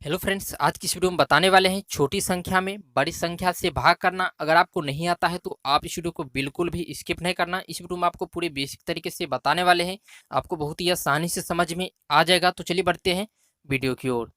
Hello friends, आज की इस वीडियो में बताने वाले हैं छोटी संख्या में बड़ी संख्या से भाग करना। अगर आपको नहीं आता है तो आप इस वीडियो को बिल्कुल भी स्किप नहीं करना। इस वीडियो में आपको पूरे बेसिक तरीके से बताने वाले हैं, आपको बहुत ही आसानी से समझ में आ जाएगा। तो चलिए बढ़ते हैं वीडियो की ओर।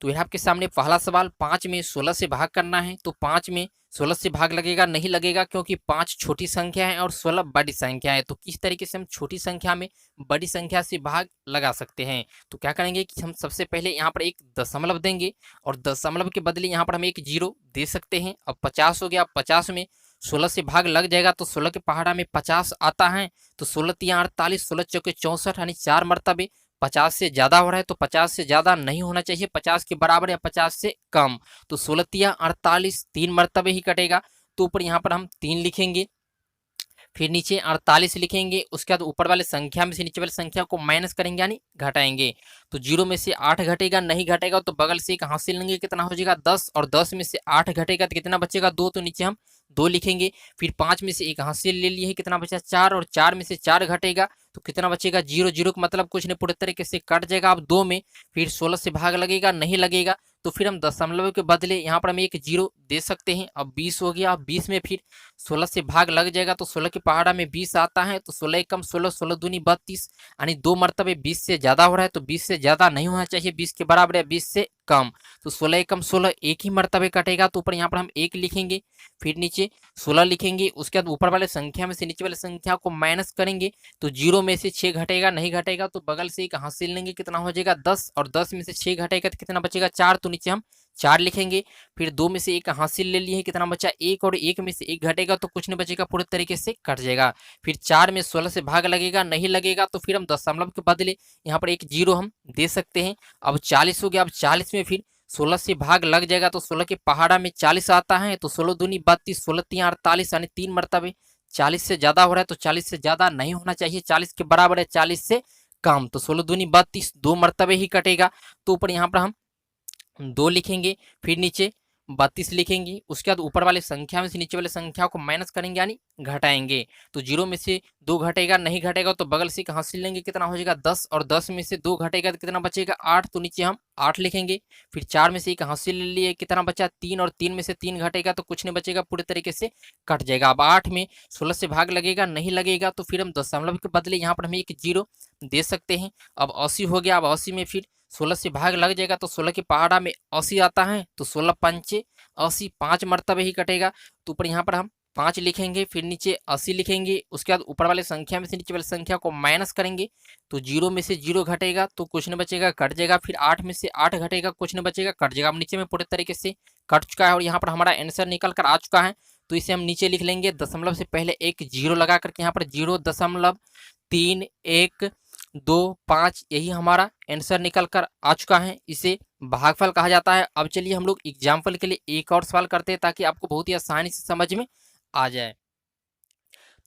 तो यहाँ आपके सामने पहला सवाल, 5 में 16 से भाग करना है। तो 5 में 16 से भाग लगेगा नहीं लगेगा, क्योंकि 5 छोटी संख्या है और 16 बड़ी संख्या है। तो किस तरीके से हम छोटी संख्या में बड़ी संख्या से भाग लगा सकते हैं? तो क्या करेंगे कि हम सबसे पहले यहाँ पर एक दशमलव देंगे और दशमलव के बदले यहाँ पर हम एक जीरो दे सकते हैं। अब 50 हो गया, 50 में 16 से भाग लग जाएगा तो 16 के पहाड़ा में 50 आता है। तो 16 तिया 48, 16 चौके 64 यानी 4 मरतबे। 50 से ज़्यादा हो रहा है तो 50 से ज़्यादा नहीं होना चाहिए, 50 के बराबर या 50 से कम। तो 16 तिया 48, 3 मरतबे ही कटेगा। तो ऊपर यहाँ पर हम 3 लिखेंगे, फिर नीचे 48 लिखेंगे। उसके बाद ऊपर वाले संख्या में से नीचे वाली संख्या को माइनस करेंगे यानी घटाएंगे। तो 0 में से 8 घटेगा नहीं घटेगा तो बगल से एक हासिल लेंगे, कितना हो जाएगा 10। और 10 में से 8 घटेगा तो कितना बचेगा 2, तो नीचे हम 2 लिखेंगे। फिर 5 में से एक हासिल ले लिए, कितना बचा 4। और 4 में से 4 घटेगा तो कितना बचेगा 0। 0 का मतलब कुछ नहीं, पूरे तरीके से कट जाएगा। अब 2 में फिर 16 से भाग लगेगा नहीं लगेगा, तो फिर हम दशमलव के बदले यहाँ पर हम एक जीरो दे सकते हैं। अब 20 हो गया। अब 20 में फिर 16 से भाग लग जाएगा तो 16 के पहाड़ा में 20 आता है। तो 16 एकम 16, 16 दूनी 32 यानी 2 मरतबे 20 से ज़्यादा हो रहा है तो 20 से ज़्यादा नहीं होना चाहिए, 20 के बराबर या 20 से कम। तो 16 एकम 16 एक ही मरतबे कटेगा, तो ऊपर यहाँ पर हम 1 लिखेंगे, फिर नीचे 16 लिखेंगे। उसके बाद ऊपर वाले संख्या में से नीचे वाले संख्या को माइनस करेंगे। तो 0 में से 6 घटेगा नहीं घटेगा तो बगल से एक हासिल लेंगे, कितना हो जाएगा 10। और 10 में से 6 घटेगा तो कितना बचेगा 4, तो नीचे हम 4 लिखेंगे। फिर 2 में से एक हासिल ले लिए, कितना बचा 1। और 1 में से 1 घटेगा तो कुछ नहीं बचेगा, पूरे तरीके से कट जाएगा। फिर 4 में 16 से भाग लगेगा नहीं लगेगा तो फिर हम दशमलव के बदले यहाँ पर एक जीरो हम दे सकते हैं। अब 40 हो गया। अब 40 में फिर 16 से भाग लग जाएगा तो 16 के पहाड़ा में 40 आता है। तो 16 दूनी 32, 16 तिया 48 यानी 3 मरतबे। 40 से ज़्यादा हो रहा है तो 40 से ज़्यादा नहीं होना चाहिए, 40 के बराबर है 40 से कम। तो 16 दूनी 32, 2 मरतबे ही कटेगा। तो ऊपर यहाँ पर हम 2 लिखेंगे, फिर नीचे 32 लिखेंगे। उसके बाद ऊपर वाले संख्या में से नीचे वाले संख्या को माइनस करेंगे यानी घटाएंगे। तो 0 में से 2 घटेगा नहीं घटेगा तो बगल से एक हासिल लेंगे, कितना हो जाएगा 10। और 10 में से 2 घटेगा तो कितना बचेगा 8, तो नीचे हम 8 लिखेंगे। फिर 4 में से एक हासिल ले लिए, कितना बचा 3। और 3 में से 3 घटेगा तो कुछ नहीं बचेगा, पूरे तरीके से कट जाएगा। अब 8 में 16 से भाग लगेगा नहीं लगेगा तो फिर हम दशमलव के बदले यहाँ पर हम एक जीरो दे सकते हैं। अब 80 हो गया। अब 80 में फिर 16 से भाग लग जाएगा तो 16 के पहाड़ा में 80 आता है। तो 16 पंचे 80, 5 मरतबे ही कटेगा। तो ऊपर यहाँ पर हम 5 लिखेंगे, फिर नीचे 80 लिखेंगे। उसके बाद ऊपर वाले संख्या में से नीचे वाले संख्या को माइनस करेंगे। तो 0 में से 0 घटेगा तो कुछ नहीं बचेगा, कट जाएगा। फिर 8 में से 8 घटेगा, कुछ नहीं बचेगा, कट जाएगा। अब नीचे में पूरे तरीके से कट चुका है और यहाँ पर हमारा आंसर निकल कर आ चुका है। तो इसे हम नीचे लिख लेंगे, दशमलव से पहले एक जीरो लगा करके यहाँ पर 0.312 यही हमारा आंसर निकल कर आ चुका है। इसे भागफल कहा जाता है। अब चलिए हम लोग एग्जाम्पल के लिए एक और सवाल करते हैं ताकि आपको बहुत ही आसानी से समझ में आ जाए।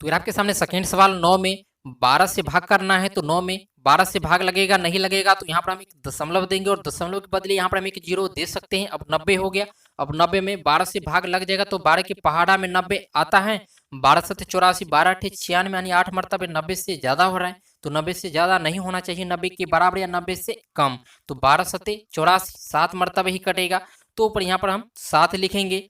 तो फिर आपके सामने सेकेंड सवाल, 9 में 12 से भाग करना है। तो 9 में 12 से भाग लगेगा नहीं लगेगा तो यहाँ पर हम एक दशमलव देंगे और दशमलव के बदले यहाँ पर हम एक जीरो दे सकते हैं। अब 90 हो गया। अब 90 में 12 से भाग लग जाएगा तो 12 के पहाड़ा में 90 आता है। 12 सत्ते 84, 12 अट्ठे 96 यानी 8 मरतबे। 90 से ज्यादा हो रहा है तो 90 से ज्यादा नहीं होना चाहिए, 90 के बराबर या 90 से कम। तो 12 सत्ते 84, 7 मरतबे ही कटेगा। तो ऊपर यहाँ पर हम 7 लिखेंगे,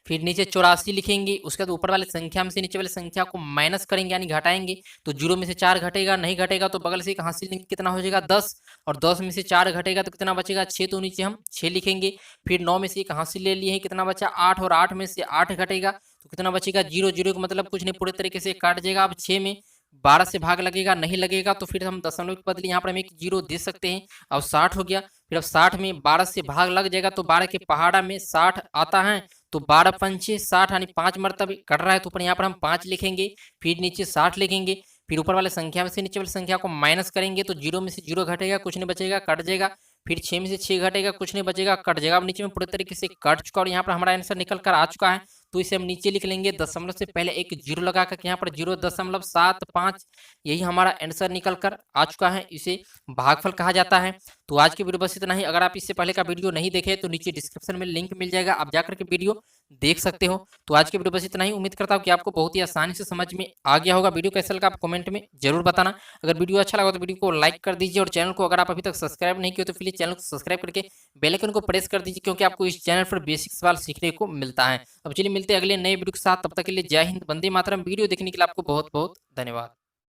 फिर नीचे 84 लिखेंगे। उसके बाद ऊपर वाले संख्या में से नीचे वाले संख्या को माइनस करेंगे यानी घटाएंगे। तो 0 में से 4 घटेगा नहीं घटेगा तो बगल से एक हासिल लेंगे, कितना हो जाएगा 10। और 10 में से 4 घटेगा तो कितना बचेगा 6, तो नीचे हम 6 लिखेंगे। फिर 9 में से एक हासिल ले लिए हैं, कितना बचा 8। और 8 में से 8 घटेगा तो कितना बचेगा 0। 0 का मतलब कुछ नहीं, पूरे तरीके से काट जाएगा। अब 6 में 12 से भाग लगेगा नहीं लगेगा तो फिर हम दशमलव के बदले यहाँ पर हम एक जीरो दे सकते हैं। अब 60 हो गया। फिर अब 60 में 12 से भाग लग जाएगा तो 12 के पहाड़ा में 60 आता है। तो 12 पंचे 60 यानी 5 मरतबे कट रहा है तो ऊपर यहाँ पर हम 5 लिखेंगे, फिर नीचे 60 लिखेंगे। फिर ऊपर वाले संख्या में से नीचे वाली संख्या को माइनस करेंगे तो 0 में से 0 घटेगा, कुछ नहीं बचेगा, कट जाएगा। फिर 6 में से 6 घटेगा, कुछ नहीं बचेगा, कट जाएगा। अब नीचे में पूरे तरीके से कट चुका और यहाँ पर हमारा आंसर निकल कर आ चुका है। तो इसे हम नीचे लिख लेंगे, दशमलव से पहले एक जीरो लगा कर यहाँ पर 0.75 यही हमारा आंसर निकल कर आ चुका है। इसे भागफल कहा जाता है। तो आज की वीडियो बस इतना ही। अगर आप इससे पहले का वीडियो नहीं देखे तो नीचे डिस्क्रिप्शन में लिंक मिल जाएगा, आप जाकर के वीडियो देख सकते हो। तो आज की वीडियो बस इतना ही। उम्मीद करता हूँ कि आपको बहुत ही आसानी से समझ में आ गया होगा। वीडियो कैसा लगा आप कमेंट में जरूर बताना। अगर वीडियो अच्छा लगा तो वीडियो को लाइक कर दीजिए, और चैनल को अगर आप अभी तक सब्सक्राइब नहीं किए तो प्लीज चैनल को सब्सक्राइब करके बेल आइकन को प्रेस कर दीजिए, क्योंकि आपको इस चैनल पर बेसिक सवाल सीखने को मिलता है। अब चलिए मिलते हैं अगले नए वीडियो के साथ, तब तक के लिए जय हिंद, वंदे मातरम। वीडियो देखने के लिए आपको बहुत बहुत धन्यवाद।